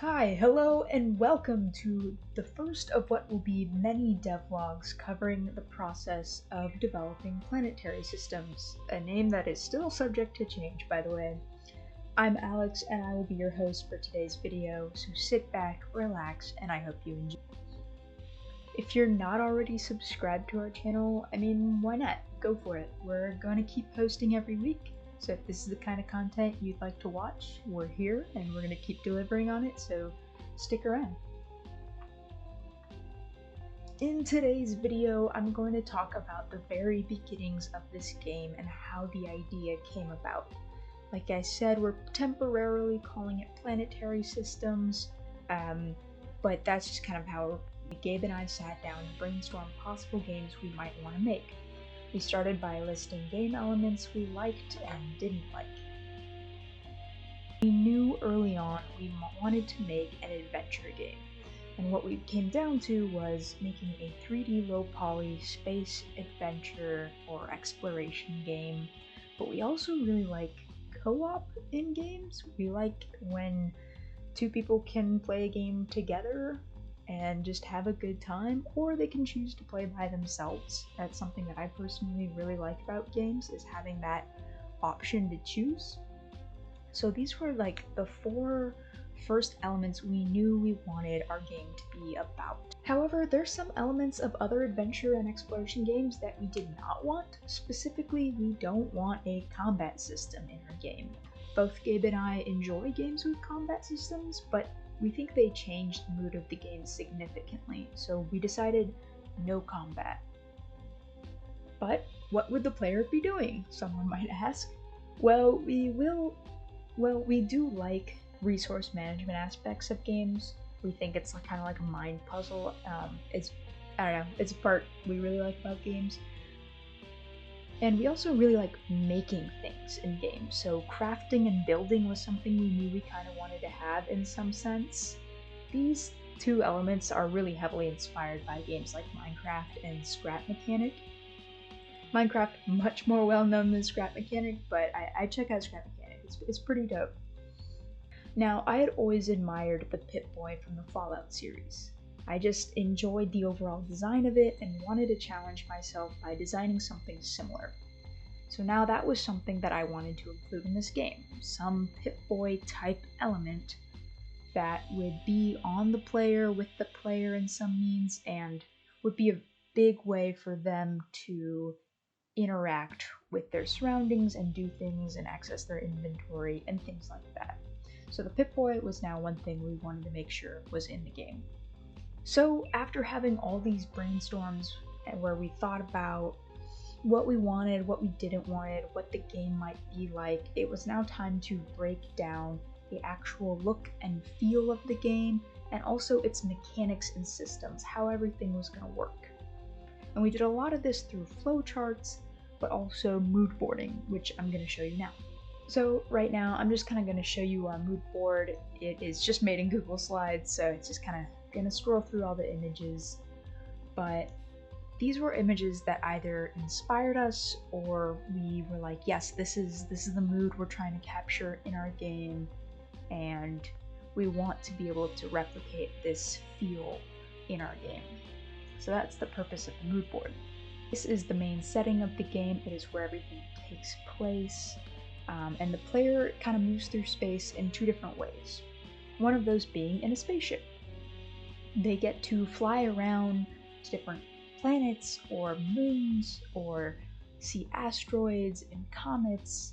Hi, hello, and welcome to the first of what will be many devlogs covering the process of developing planetary systems, a name that is still subject to change, by the way. I'm Alex, and I will be your host for today's video, so sit back, relax, and I hope you enjoy. If you're not already subscribed to our channel, why not? Go for it. We're going to keep posting every week. So if this is the kind of content you'd like to watch, we're here and we're going to keep delivering on it, so stick around. In today's video, I'm going to talk about the very beginnings of this game and how the idea came about. Like I said, we're temporarily calling it Planetary Systems, but that's just kind of how Gabe and I sat down and brainstormed possible games we might want to make. We started by listing game elements we liked and didn't like. We knew early on we wanted to make an adventure game, and what we came down to was making a 3D low-poly space adventure or exploration game, but we also really like co-op in games. We like when two people can play a game together and just have a good time, or they can choose to play by themselves. That's something that I personally really like about games, is having that option to choose. So these were like the four first elements we knew we wanted our game to be about. However, there's some elements of other adventure and exploration games that we did not want. Specifically, we don't want a combat system in our game. Both Gabe and I enjoy games with combat systems, but we think they changed the mood of the game significantly, so we decided no combat. But what would the player be doing, someone might ask? Well, we do like resource management aspects of games. We think it's kind of like a mind puzzle. It's a part we really like about games. And we also really like making things in games, so crafting and building was something we knew we kind of wanted to have in some sense. These two elements are really heavily inspired by games like Minecraft and Scrap Mechanic. Minecraft much more well known than Scrap Mechanic, but I check out Scrap Mechanic, it's pretty dope. Now, I had always admired the Pip-Boy from the Fallout series. I just enjoyed the overall design of it and wanted to challenge myself by designing something similar. So now that was something that I wanted to include in this game, some Pip-Boy type element that would be on the player, with the player in some means, and would be a big way for them to interact with their surroundings and do things and access their inventory and things like that. So the Pip-Boy was now one thing we wanted to make sure was in the game. So after having all these brainstorms where we thought about what we wanted, what we didn't want, what the game might be like, it was now time to break down the actual look and feel of the game, and also its mechanics and systems, how everything was going to work. And we did a lot of this through flowcharts, but also mood boarding, which I'm going to show you now. So right now, I'm just kind of going to show you our mood board. It is just made in Google Slides, so it's just kind of gonna scroll through all the images, but these were images that either inspired us or we were like, yes, this is the mood we're trying to capture in our game, and we want to be able to replicate this feel in our game. So that's the purpose of the mood board. This is the main setting of the game. It is where everything takes place, and the player kind of moves through space in two different ways. One of those being in a spaceship. They get to fly around to different planets or moons or see asteroids and comets,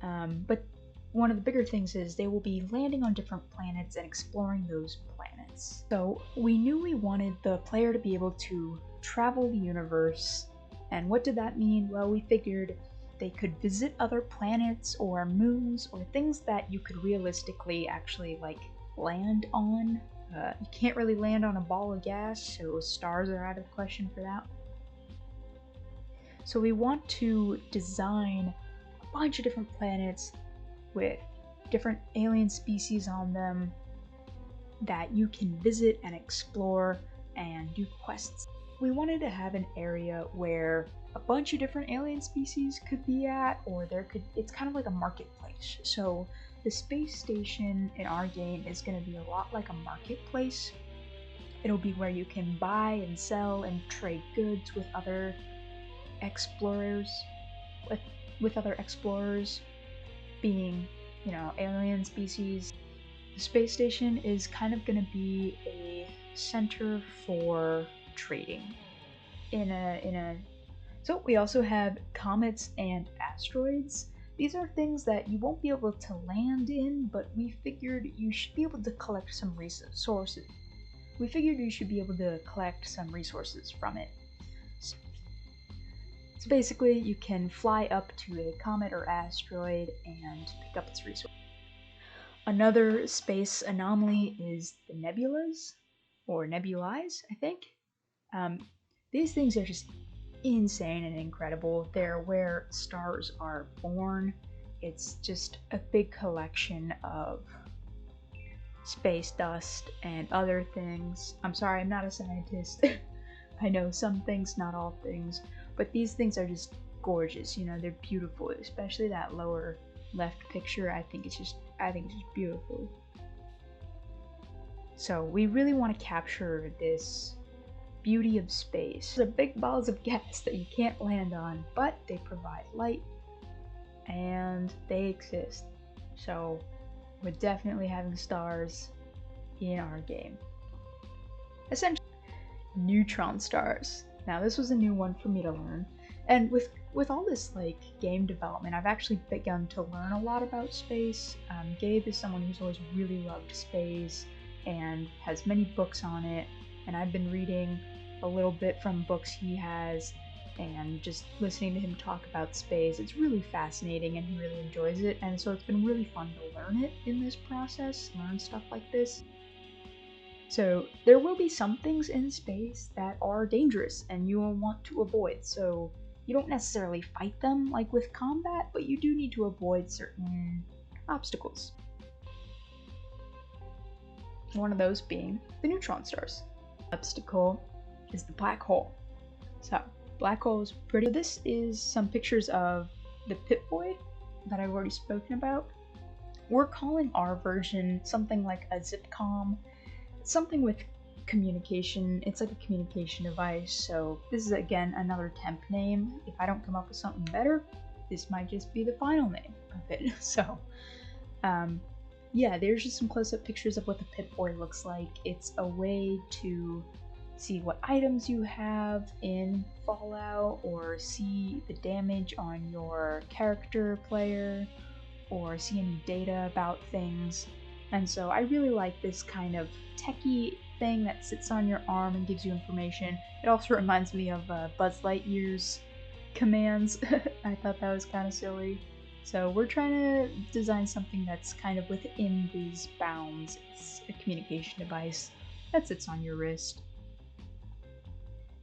but one of the bigger things is they will be landing on different planets and exploring those planets. So we knew we wanted the player to be able to travel the universe, and what did that mean? Well, we figured they could visit other planets or moons or things that you could realistically actually land on. You can't really land on a ball of gas, so stars are out of the question for that. So we want to design a bunch of different planets with different alien species on them that you can visit and explore and do quests. We wanted to have an area where a bunch of different alien species could be at, or it's kind of like a marketplace. So the space station in our game is going to be a lot like a marketplace. It'll be where you can buy and sell and trade goods with other explorers, with other explorers being, you know, alien species. The space station is kind of going to be a center for trading. So we also have comets and asteroids. These are things that you won't be able to land in, but we figured you should be able to collect some resources. We figured you should be able to collect some resources from it. So basically, you can fly up to a comet or asteroid and pick up its resources. Another space anomaly is the nebulas, or nebulae, I think. These things are just insane and incredible. They're where stars are born. It's just a big collection of space dust and other things. I'm sorry, I'm not a scientist. I know some things, not all things, but these things are just gorgeous. You know, they're beautiful, especially that lower left picture. I think it's just beautiful. So we really want to capture this beauty of space. They're big balls of gas that you can't land on, but they provide light and they exist. So we're definitely having stars in our game. Essentially, neutron stars. Now this was a new one for me to learn, and with all this like game development, I've actually begun to learn a lot about space. Gabe is someone who's always really loved space and has many books on it, and I've been reading a little bit from books he has and just listening to him talk about space. It's really fascinating and he really enjoys it, and so it's been really fun to learn it in this process, learn stuff like this. So there will be some things in space that are dangerous and you will want to avoid, so you don't necessarily fight them like with combat, but you do need to avoid certain obstacles. One of those being the neutron stars. Obstacle is the black hole. So black hole is pretty. This is some pictures of the Pip-Boy that I've already spoken about. We're calling our version something like a zipcom. It's something with communication. It's like a communication device. So this is again another temp name. If I don't come up with something better, this might just be the final name of it. So yeah, there's just some close-up pictures of what the Pip-Boy looks like. It's a way to see what items you have in Fallout, or see the damage on your character player, or see any data about things. And so I really like this kind of techie thing that sits on your arm and gives you information. It also reminds me of Buzz Lightyear's commands. I thought that was kind of silly. So we're trying to design something that's kind of within these bounds. It's a communication device that sits on your wrist.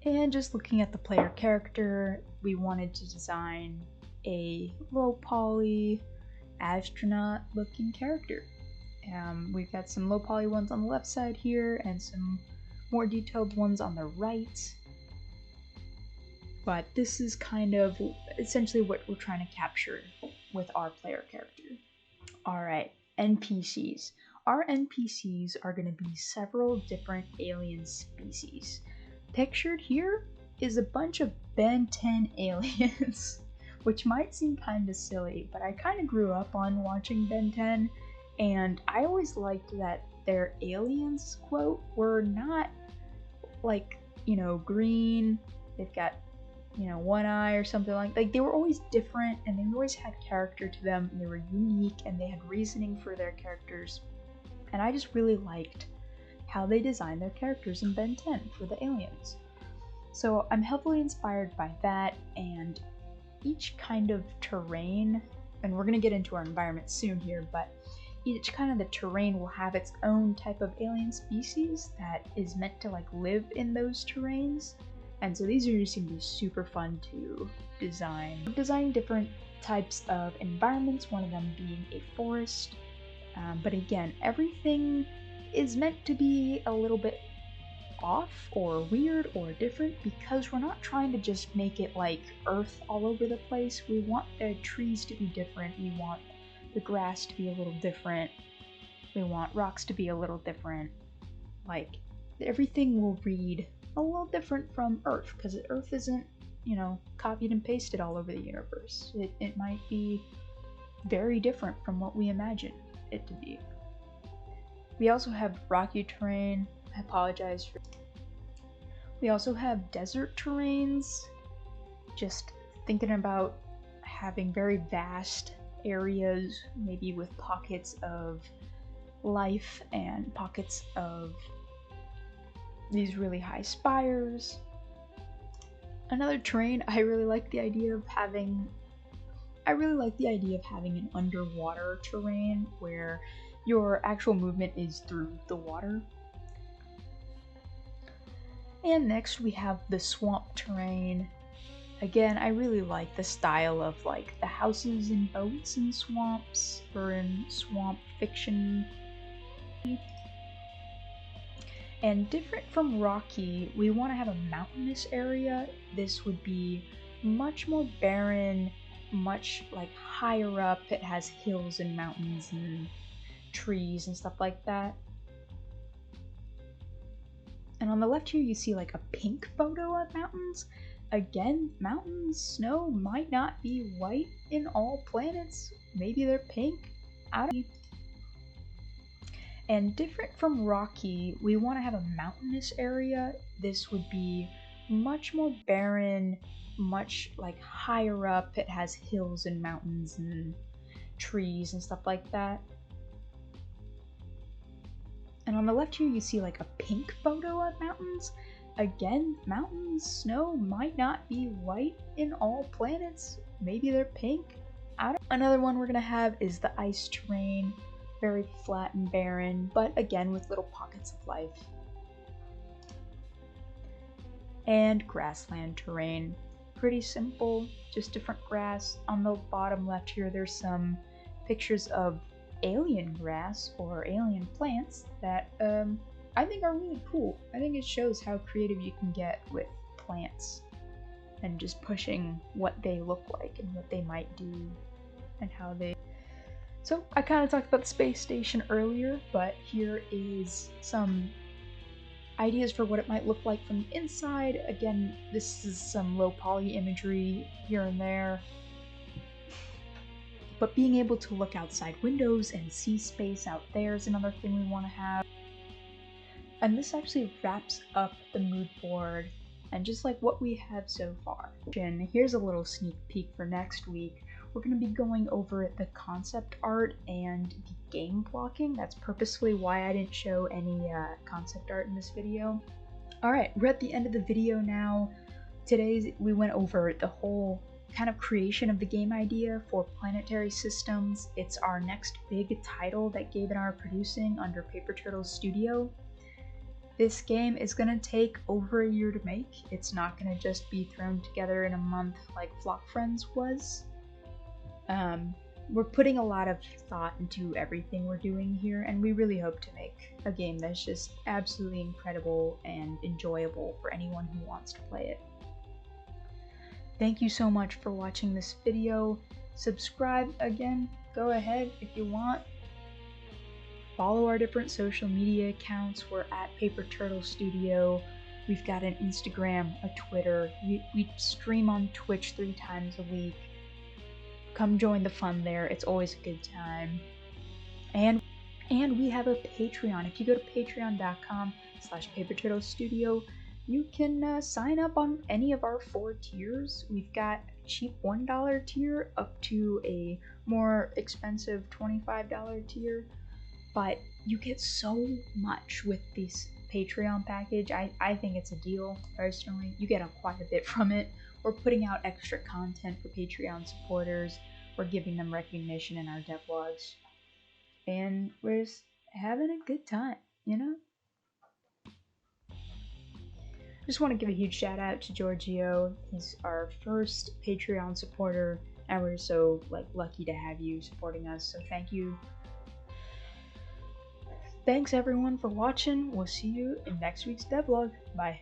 And just looking at the player character, we wanted to design a low poly astronaut looking character. We've got some low poly ones on the left side here and some more detailed ones on the right. But this is kind of essentially what we're trying to capture with our player character. Alright, NPCs. Our NPCs are going to be several different alien species. Pictured here is a bunch of Ben 10 aliens, which might seem kind of silly, but I kind of grew up on watching Ben 10, and I always liked that their aliens, quote, were not like, you know, green, they've got, you know, one eye or something like they were always different, and they always had character to them, and they were unique, and they had reasoning for their characters, and I just really liked how they designed their characters in Ben 10 for the aliens. So I'm heavily inspired by that, and each kind of terrain, and we're going to get into our environment soon here, but each kind of the terrain will have its own type of alien species that is meant to like live in those terrains. And so these are just going to be super fun to design. We're designing different types of environments, one of them being a forest. But again, everything is meant to be a little bit off or weird or different, because we're not trying to just make it like Earth all over the place. We want the trees to be different. We want the grass to be a little different. We want rocks to be a little different. Like, everything will read a little different from Earth, because Earth isn't, you know, copied and pasted all over the universe. It might be very different from what we imagine it to be. We also have rocky terrain. I apologize for. We also have desert terrains. Just thinking about having very vast areas, maybe with pockets of life and pockets of these really high spires. Another terrain I really like the idea of having an underwater terrain where your actual movement is through the water. And next we have the swamp terrain. Again, I really like the style of like the houses and boats in swamps, or in swamp fiction. And different from rocky, we want to have a mountainous area. This would be much more barren, much like higher up. It has hills and mountains and trees and stuff like that. And on the left here you see like a pink photo of mountains. Again, mountains, snow might not be white in all planets. Maybe they're pink. I don't know. And different from rocky, we want to have a mountainous area. This would be much more barren, much like higher up. It has hills and mountains and trees and stuff like that. And on the left here you see like a pink photo of mountains. Again, mountains, snow might not be white in all planets. Maybe they're pink. Another one we're gonna have is the ice terrain. Very flat and barren, but again with little pockets of life. And grassland terrain. Pretty simple, just different grass. On the bottom left here there's some pictures of alien grass or alien plants that I think are really cool. I think it shows how creative you can get with plants and just pushing what they look like and what they might do and how they. So I kind of talked about the space station earlier, but here is some ideas for what it might look like from the inside. Again, this is some low poly imagery here and there. But being able to look outside windows and see space out there is another thing we want to have. And this actually wraps up the mood board and just like what we have so far. And here's a little sneak peek for next week. We're going to be going over the concept art and the game blocking. That's purposefully why I didn't show any concept art in this video. Alright, we're at the end of the video now. Today we went over the whole kind of creation of the game idea for Planetary Systems. It's our next big title that Gabe and I are producing under Paper Turtle Studio. This game is going to take over a year to make. It's not going to just be thrown together in a month like Flock Friends was. We're putting a lot of thought into everything we're doing here, and we really hope to make a game that's just absolutely incredible and enjoyable for anyone who wants to play it. Thank you so much for watching this video. Subscribe again, go ahead if you want. Follow our different social media accounts. We're at Paper Turtle Studio. We've got an Instagram, a Twitter. We stream on Twitch 3 times a week. Come join the fun there. It's always a good time. And we have a Patreon. If you go to patreon.com/PaperTurtleStudio, you can sign up on any of our 4 tiers. We've got a cheap $1 tier up to a more expensive $25 tier. But you get so much with this Patreon package. I think it's a deal, personally. You get quite a bit from it. We're putting out extra content for Patreon supporters. We're giving them recognition in our DevVlogs. And we're just having a good time, you know? Just want to give a huge shout out to Giorgio. He's our first Patreon supporter, and we're so lucky to have you supporting us, so thank you. Thanks everyone for watching. We'll see you in next week's devlog. Bye.